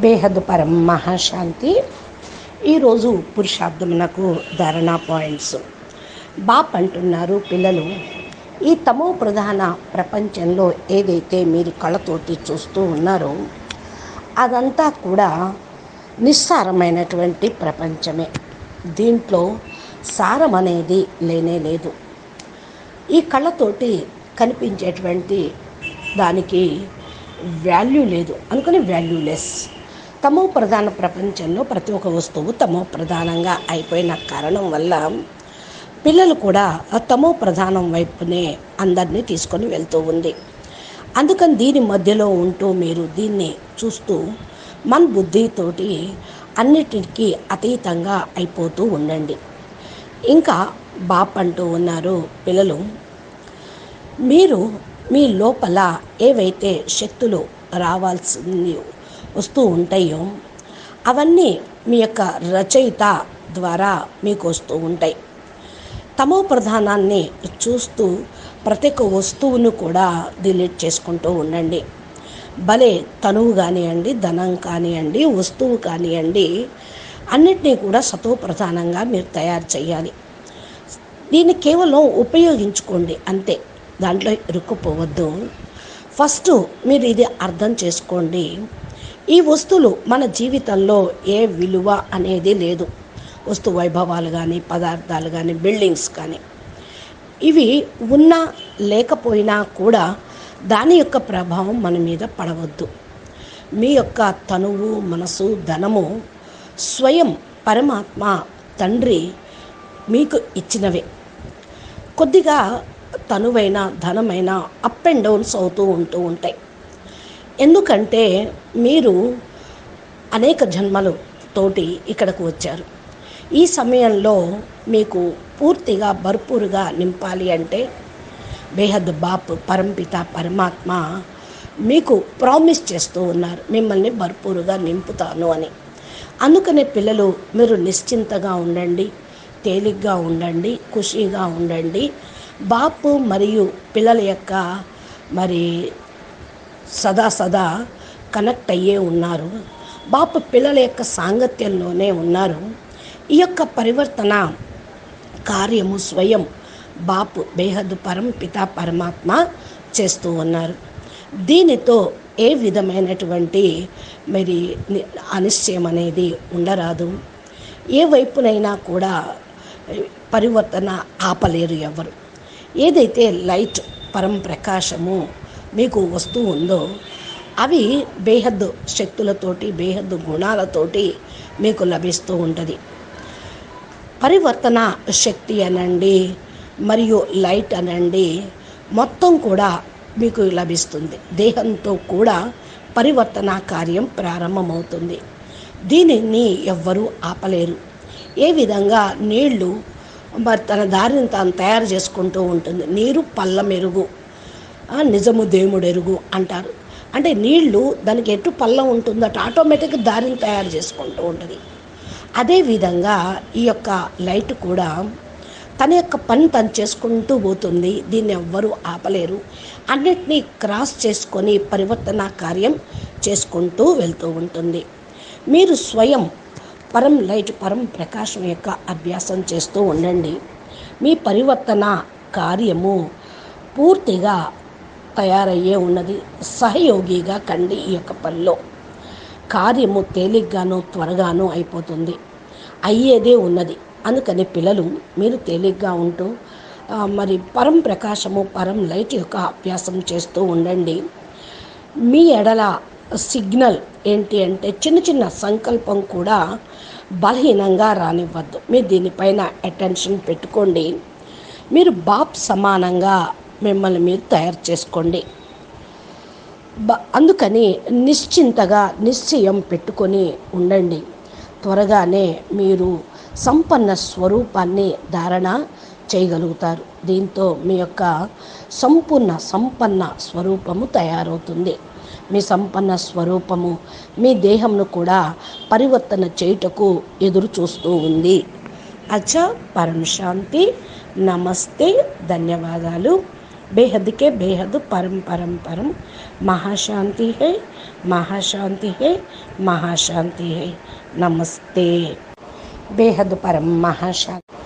బేహద్ పరం మహాశాంతి. ఈరోజు పురుషార్థమునకు ధారణా పాయింట్స్. బాప్ అంటున్నారు, పిల్లలు, ఈ తమో ప్రధాన ప్రపంచంలో ఏదైతే మీరు కళ్ళతోటి చూస్తూ ఉన్నారో అదంతా కూడా నిస్సారమైనటువంటి ప్రపంచమే. దీంట్లో సారం అనేది లేనే లేదు. ఈ కళ్ళతోటి కనిపించేటువంటి దానికి వాల్యూ లేదు, అనుకుని వాల్యూలెస్. తమో ప్రధాన ప్రపంచంలో ప్రతి ఒక్క వస్తువు తమో ప్రధానంగా అయిపోయిన కారణం వల్ల పిల్లలు కూడా ఆ తమో ప్రధానం వైపునే అందరినీ తీసుకొని వెళ్తూ ఉంది. అందుకని దీని మధ్యలో ఉంటూ మీరు దీన్ని చూస్తూ మన బుద్ధితోటి అన్నిటికీ అతీతంగా అయిపోతూ ఉండండి. ఇంకా బాప్ అంటూ ఉన్నారు, పిల్లలు, మీరు మీ లోపల ఏవైతే శక్తులు రావాల్సింది వస్తూ ఉంటాయో అవన్నీ మీ యొక్క రచయిత ద్వారా మీకు వస్తూ ఉంటాయి. తమో ప్రధానాన్ని చూస్తూ ప్రతి ఒక్క వస్తువును కూడా డిలీట్ చేసుకుంటూ ఉండండి. భలే తనువు కానివ్వండి, ధనం కానివ్వండి, వస్తువు కానివ్వండి, అన్నిటినీ కూడా సతో ప్రధానంగా మీరు తయారు చేయాలి. దీన్ని కేవలం ఉపయోగించుకోండి అంతే, దాంట్లో ఇరుక్కుపోవద్దు. ఫస్ట్ మీరు ఇది అర్థం చేసుకోండి, ఈ వస్తువులు మన జీవితంలో ఏ విలువ అనేది లేదు. వస్తు వైభవాలు కానీ, పదార్థాలు కానీ, బిల్డింగ్స్ కానీ, ఇవి ఉన్నా లేకపోయినా కూడా దాని యొక్క ప్రభావం మన మీద పడవద్దు. మీ యొక్క తనువు, మనసు, ధనము స్వయం పరమాత్మ తండ్రి మీకు ఇచ్చినవే. కొద్దిగా తనువైన ధనమైన అప్ అండ్ డౌన్స్ అవుతూ ఉంటాయి. ఎందుకంటే మీరు అనేక జన్మలు తోటి ఇక్కడకు వచ్చారు. ఈ సమయంలో మీకు పూర్తిగా భర్పూరుగా నింపాలి అంటే బేహద్ బాప్ పరంపిత పరమాత్మ మీకు ప్రామిస్ చేస్తూ ఉన్నారు, మిమ్మల్ని భర్పూరుగా నింపుతాను అని. అందుకనే పిల్లలు, మీరు నిశ్చింతగా ఉండండి, తేలిగ్గా ఉండండి, ఖుషీగా ఉండండి. బాపు మరియు పిల్లల యొక్క సదా కనెక్ట్ అయ్యే ఉన్నారు. బాపు పిల్లల యొక్క సాంగత్యంలోనే ఉన్నారు. ఈ యొక్క పరివర్తన కార్యము స్వయం బాపు బేహద్ పరం పిత పరమాత్మ చేస్తూ ఉన్నారు. దీనితో ఏ విధమైనటువంటి అనిశ్చయం అనేది ఉండరాదు. ఏ వైపునైనా కూడా పరివర్తన ఆపలేరు ఎవరు. ఏదైతే లైట్ పరం ప్రకాశము మీకు వస్తూ ఉందో అవి బేహద్ శక్తులతోటి, బేహద్ గుణాలతోటి మీకు లభిస్తూ ఉంటుంది. పరివర్తన శక్తి అనండి మరియు లైట్ అనండి మొత్తం కూడా మీకు లభిస్తుంది. దేహంతో కూడా పరివర్తన కార్యం ప్రారంభమవుతుంది. దీనిని ఎవ్వరూ ఆపలేరు. ఏ విధంగా నీళ్లు తన దారిని తాను తయారు చేసుకుంటూ ఉంటుంది. నీరు పల్ల మెరుగు, నిజము దేవుడెరుగు అంటారు. అంటే నీళ్లు దానికి ఎటు పల్లం ఉంటుందో అటు ఆటోమేటిక్గా దారిని తయారు చేసుకుంటూ ఉంటుంది. అదేవిధంగా ఈ యొక్క లైట్ కూడా తన యొక్క పని తను చేసుకుంటూ పోతుంది. దీన్ని ఎవ్వరూ ఆపలేరు. అన్నిటినీ క్రాస్ చేసుకొని పరివర్తన కార్యం చేసుకుంటూ వెళ్తూ ఉంటుంది. మీరు స్వయం పరం లైట్ పరం ప్రకాశం యొక్క అభ్యాసం చేస్తూ ఉండండి. మీ పరివర్తన కార్యము పూర్తిగా తయారయ్యే ఉన్నది. సహయోగిగా కండి. ఈ యొక్క పనిలో కార్యము తేలిగ్గాను త్వరగాను అయిపోతుంది, అయ్యేదే ఉన్నది. అందుకని పిల్లలు, మీరు తేలిగ్గా ఉంటూ పరం ప్రకాశము పరం లైట్ యొక్క అభ్యాసం చేస్తూ ఉండండి. మీ ఎడల సిగ్నల్ ఏంటి అంటే చిన్న చిన్న సంకల్పం కూడా బలహీనంగా రానివ్వద్దు. మీరు దీనిపైన అటెన్షన్ పెట్టుకోండి. మీరు బాప్ సమానంగా మిమ్మల్ని మీరు తయారు చేసుకోండి. అందుకని నిశ్చింతగా నిశ్చయం పెట్టుకొని ఉండండి. త్వరగానే మీరు సంపన్న స్వరూపాన్ని ధారణ చేయగలుగుతారు. దీంతో మీ యొక్క సంపన్న స్వరూపము తయారవుతుంది. మీ సంపన్న స్వరూపము మీ దేహంను కూడా పరివర్తన చేయుటకు ఎదురు చూస్తూ ఉంది. అచ్చా, పరం శాంతి. నమస్తే, ధన్యవాదాలు. బేహద్కే బేహద్ పరం పరం పరం महाशांति है, महाशांति है, महाशांति है। नमस्ते। बेहद परम महाशांति।